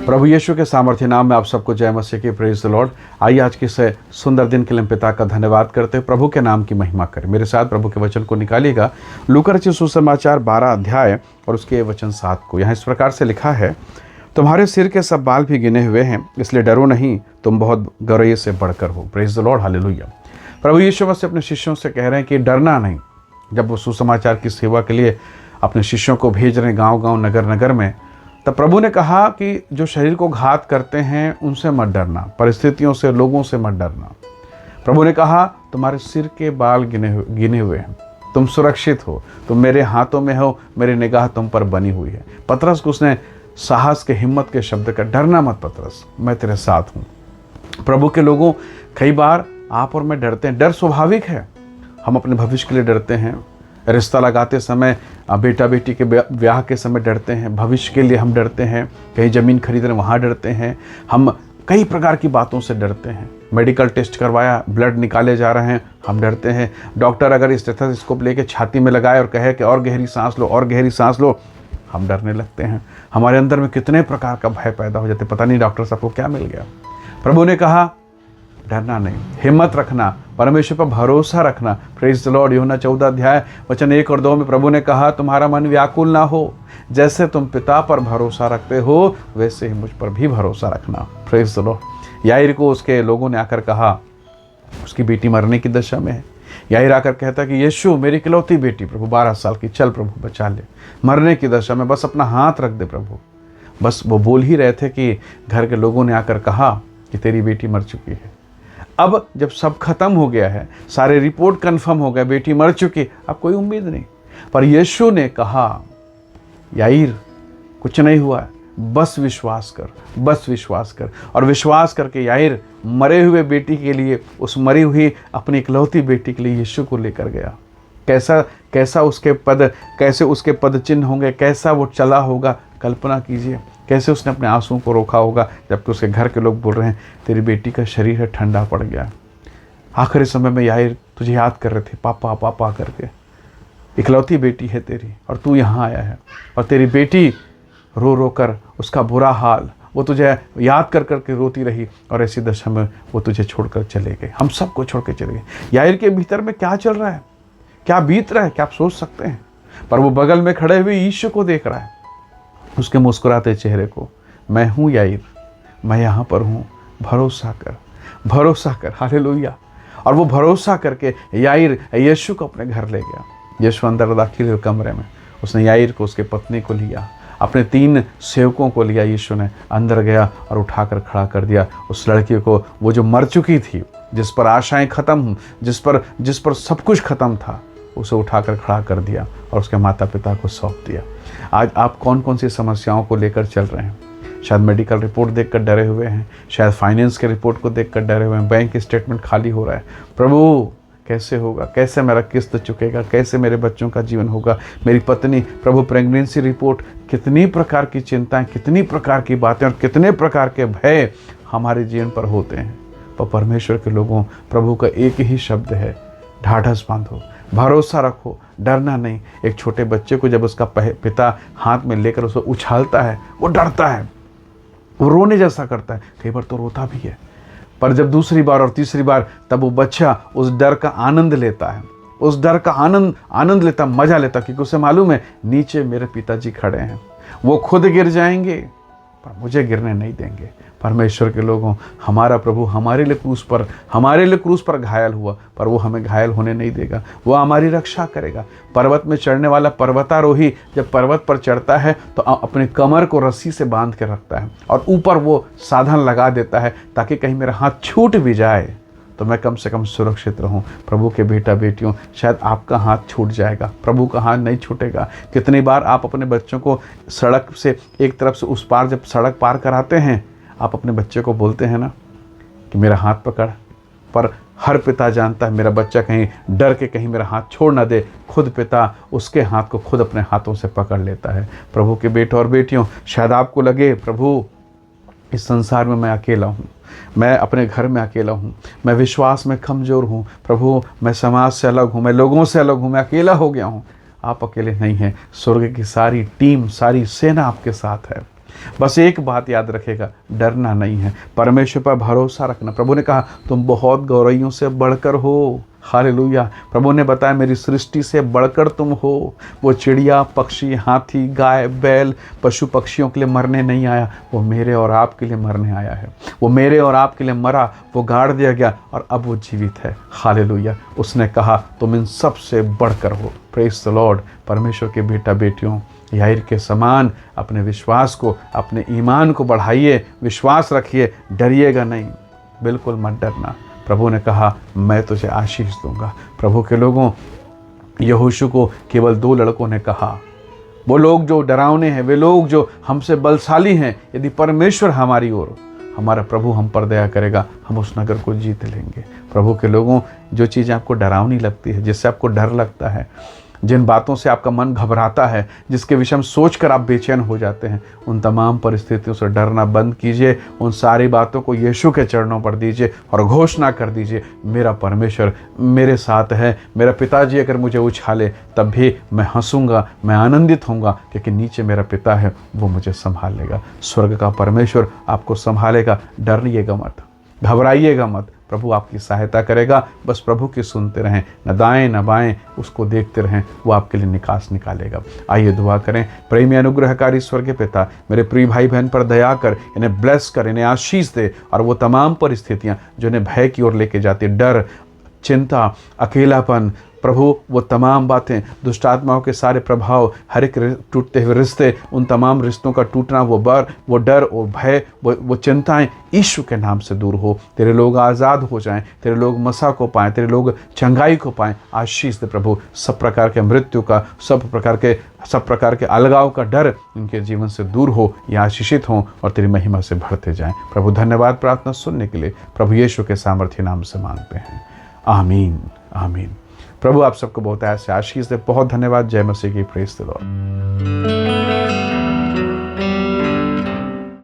प्रभु यीशु के सामर्थ्य नाम में आप सबको जय मसीह की। Praise the Lord. आइए आज के इस सुंदर दिन के लिए पिता का धन्यवाद करते हैं, प्रभु के नाम की महिमा करें। मेरे साथ प्रभु के वचन को निकालिएगा। लूका रचित सुसमाचार 12 अध्याय और उसके वचन 7 को। यहाँ इस प्रकार से लिखा है, तुम्हारे सिर के सब बाल भी गिने हुए हैं, इसलिए डरो नहीं, तुम बहुत गौरव से बढ़कर हो। Praise the lord, hallelujah. प्रभु यीशु मसीह अपने शिष्यों से कह रहे हैं कि डरना नहीं। जब वो सुसमाचार की सेवा के लिए अपने शिष्यों को भेज रहे हैं गाँव-गाँव, नगर-नगर में, तब प्रभु ने कहा कि जो शरीर को घात करते हैं उनसे मत डरना, परिस्थितियों से, लोगों से मत डरना। प्रभु ने कहा तुम्हारे सिर के बाल गिने हुए हैं, तुम सुरक्षित हो, तुम मेरे हाथों में हो, मेरी निगाह तुम पर बनी हुई है। पतरस को उसने साहस के, हिम्मत के शब्द का, डरना मत पतरस, मैं तेरे साथ हूँ। प्रभु के लोगों, कई बार आप और मैं डरते हैं। डर स्वाभाविक है। हम अपने भविष्य के लिए डरते हैं, रिश्ता लगाते समय, बेटा बेटी के ब्याह के समय डरते हैं, भविष्य के लिए हम डरते हैं, कहीं ज़मीन खरीदने वहाँ डरते हैं, हम कई प्रकार की बातों से डरते हैं। मेडिकल टेस्ट करवाया, ब्लड निकाले जा रहे हैं, हम डरते हैं। डॉक्टर अगर स्टेथोस्कोप लेके छाती में लगाए और कहे कि और गहरी सांस लो, और गहरी सांस लो, हम डरने लगते हैं। हमारे अंदर में कितने प्रकार का भय पैदा हो जाते, पता नहीं डॉक्टर साहब को क्या मिल गया। प्रभु ने कहा डरना नहीं, हिम्मत रखना, परमेश्वर पर भरोसा रखना। Praise the Lord. यूहन्ना 14 अध्याय वचन 1 और 2 में प्रभु ने कहा तुम्हारा मन व्याकुल ना हो, जैसे तुम पिता पर भरोसा रखते हो वैसे ही मुझ पर भी भरोसा रखना। Praise the Lord. याईर को उसके लोगों ने आकर कहा, उसकी बेटी मरने की दशा में है। याईर आकर कहता कि यीशु मेरी इकलौती बेटी प्रभु 12 साल की, चल प्रभु बचा ले, मरने की दशा में, बस अपना हाथ रख दे प्रभु। बस वो बोल ही रहे थे कि घर के लोगों ने आकर कहा कि तेरी बेटी मर चुकी है। अब जब सब खत्म हो गया है, सारे रिपोर्ट कंफर्म हो गए, बेटी मर चुकी, अब कोई उम्मीद नहीं। पर यीशु ने कहा याईर कुछ नहीं हुआ, बस विश्वास कर, बस विश्वास कर। और विश्वास करके याईर मरे हुए बेटी के लिए, उस मरी हुई अपनी इकलौती बेटी के लिए यीशु को लेकर गया। कैसा उसके पद चिन्ह होंगे, कैसा वो चला होगा, कल्पना कीजिए। कैसे उसने अपने आंसुओं को रोका होगा जबकि उसके घर के लोग बोल रहे हैं तेरी बेटी का शरीर है ठंडा पड़ गया। आखिरी समय में याईर तुझे याद कर रहे थे, पापा पापा करके। इकलौती बेटी है तेरी और तू यहाँ आया है, और तेरी बेटी रो रो कर, उसका बुरा हाल, वो तुझे याद कर कर के रोती रही, और ऐसी दशा में वो तुझे छोड़कर चले गए, हम सबको छोड़ के चले गए। याईर के भीतर में क्या चल रहा है, क्या बीत रहा है, क्या आप सोच सकते हैं। पर वो बगल में खड़े हुए यीशु को देख रहा है, उसके मुस्कुराते चेहरे को। मैं हूँ याईर, मैं यहाँ पर हूँ, भरोसा कर, भरोसा कर। हालेलुया। और वो भरोसा करके याईर यीशु को अपने घर ले गया। यीशु अंदर दाखिल हुए कमरे में, उसने याईर को, उसके पत्नी को लिया, अपने 3 सेवकों को लिया। यीशु ने अंदर गया और उठाकर खड़ा कर दिया उस लड़की को, वो जो मर चुकी थी, जिस पर आशाएं खत्म, जिस पर सब कुछ खत्म था, उसे उठाकर खड़ा कर दिया और उसके माता पिता को सौंप दिया। आज आप कौन कौन सी समस्याओं को लेकर चल रहे हैं? शायद मेडिकल रिपोर्ट देखकर डरे हुए हैं, शायद फाइनेंस के रिपोर्ट को देखकर डरे हुए हैं, बैंक स्टेटमेंट खाली हो रहा है। प्रभु कैसे होगा, कैसे मेरा किस्त चुकेगा, कैसे मेरे बच्चों का जीवन होगा, मेरी पत्नी, प्रभु प्रेगनेंसी रिपोर्ट, कितनी प्रकार की चिंताएं, कितनी प्रकार की बातें और कितने प्रकार के भय हमारे जीवन पर होते हैं। पर परमेश्वर के लोगों, प्रभु का एक ही शब्द है, ढाढ़स बांधो, भरोसा रखो, डरना नहीं। एक छोटे बच्चे को जब उसका पिता हाथ में लेकर उसे उछालता है, वो डरता है, वो रोने जैसा करता है, कई बार तो रोता भी है। पर जब दूसरी बार और तीसरी बार, तब वो बच्चा उस डर का आनंद लेता है, उस डर का आनंद लेता, मजा लेता, क्योंकि उसे मालूम है नीचे मेरे पिताजी खड़े हैं, वो खुद गिर जाएंगे पर मुझे गिरने नहीं देंगे। परमेश्वर के लोगों, हमारा प्रभु हमारे लिए क्रूस पर घायल हुआ, पर वो हमें घायल होने नहीं देगा, वो हमारी रक्षा करेगा। पर्वत में चढ़ने वाला पर्वतारोही जब पर्वत पर चढ़ता है तो अपने कमर को रस्सी से बांध के रखता है और ऊपर वो साधन लगा देता है ताकि कहीं मेरा हाथ छूट भी जाए तो मैं कम से कम सुरक्षित रहूं। प्रभु के बेटा बेटियों, शायद आपका हाथ छूट जाएगा, प्रभु का हाथ नहीं छूटेगा। कितनी बार आप अपने बच्चों को सड़क से एक तरफ से उस पार, जब सड़क पार कराते हैं, आप अपने बच्चे को बोलते हैं ना कि मेरा हाथ पकड़, पर हर पिता जानता है मेरा बच्चा कहीं डर के कहीं मेरा हाथ छोड़ ना दे, खुद पिता उसके हाथ को खुद अपने हाथों से पकड़ लेता है। प्रभु के बेटे और बेटियों, शायद आपको लगे प्रभु इस संसार में मैं अकेला हूँ, मैं अपने घर में अकेला हूँ, मैं विश्वास में कमज़ोर हूँ, प्रभु मैं समाज से अलग हूँ, मैं लोगों से अलग हूँ, मैं अकेला हो गया हूँ। आप अकेले नहीं हैं, स्वर्ग की सारी टीम, सारी सेना आपके साथ है। बस एक बात याद रखेगा, डरना नहीं है, परमेश्वर पर भरोसा रखना। प्रभु ने कहा तुम बहुत गौरैयों से बढ़कर हो। हालेलुया। प्रभु ने बताया मेरी सृष्टि से बढ़कर तुम हो। वो चिड़िया, पक्षी, हाथी, गाय, बैल, पशु पक्षियों के लिए मरने नहीं आया, वो मेरे और आपके लिए मरने आया है। वो मेरे और आपके लिए मरा, वो गाड़ दिया गया और अब वो जीवित है। हालेलुया। उसने कहा तुम इन सब से बढ़कर हो। Praise the Lord. परमेश्वर के बेटा बेटियों, याईर के समान अपने विश्वास को, अपने ईमान को बढ़ाइए, विश्वास रखिए, डरिएगा नहीं, बिल्कुल मत डरना। प्रभु ने कहा मैं तुझे आशीष दूंगा। प्रभु के लोगों, यहोशू को केवल 2 लड़कों ने कहा, वो लोग जो डरावने हैं, वे लोग जो हमसे बलशाली हैं, यदि परमेश्वर हमारी ओर, हमारा प्रभु हम पर दया करेगा, हम उस नगर को जीत लेंगे। प्रभु के लोगों, जो चीज़ें आपको डरावनी लगती है, जिससे आपको डर लगता है, जिन बातों से आपका मन घबराता है, जिसके विषय में सोचकर आप बेचैन हो जाते हैं, उन तमाम परिस्थितियों से डरना बंद कीजिए। उन सारी बातों को यीशु के चरणों पर दीजिए और घोषणा कर दीजिए, मेरा परमेश्वर मेरे साथ है। मेरा पिताजी अगर मुझे उछाले तब भी मैं हंसूंगा, मैं आनंदित होऊंगा, क्योंकि नीचे मेरा पिता है, वो मुझे संभाल लेगा। स्वर्ग का परमेश्वर आपको संभालेगा। डरिएगा मत, घबराइएगा मत, प्रभु आपकी सहायता करेगा। बस प्रभु की सुनते रहें, न दाएं न बाएं, उसको देखते रहें, वो आपके लिए निकास निकालेगा। आइए दुआ करें। प्रेमी अनुग्रहकारी स्वर्गीय पिता, मेरे प्रिय भाई बहन पर दया कर, इन्हें ब्लेस कर, इन्हें आशीष दे, और वो तमाम परिस्थितियां जो इन्हें भय की ओर लेके जाती, डर, चिंता, अकेलापन, प्रभु वो तमाम बातें, दुष्ट आत्माओं के सारे प्रभाव, हर एक टूटते हुए रिश्ते, उन तमाम रिश्तों का टूटना, वो डर और भय, वो चिंताएं यीशु के नाम से दूर हो। तेरे लोग आज़ाद हो जाएं, तेरे लोग मसा को पाएं, तेरे लोग चंगाई को पाएं। आशीष दे प्रभु। सब प्रकार के मृत्यु का, सब प्रकार के अलगाव का डर इनके जीवन से दूर हो, या आशीषित हों और तेरी महिमा से भरते जाएं। प्रभु धन्यवाद। प्रार्थना सुनने के लिए प्रभु यीशु के सामर्थ्य नाम से मांगते हैं। आमीन, आमीन। प्रभु आप सबको बहुत ऐसे आशीष दे। बहुत धन्यवाद। जय मसीह की। Praise the Lord.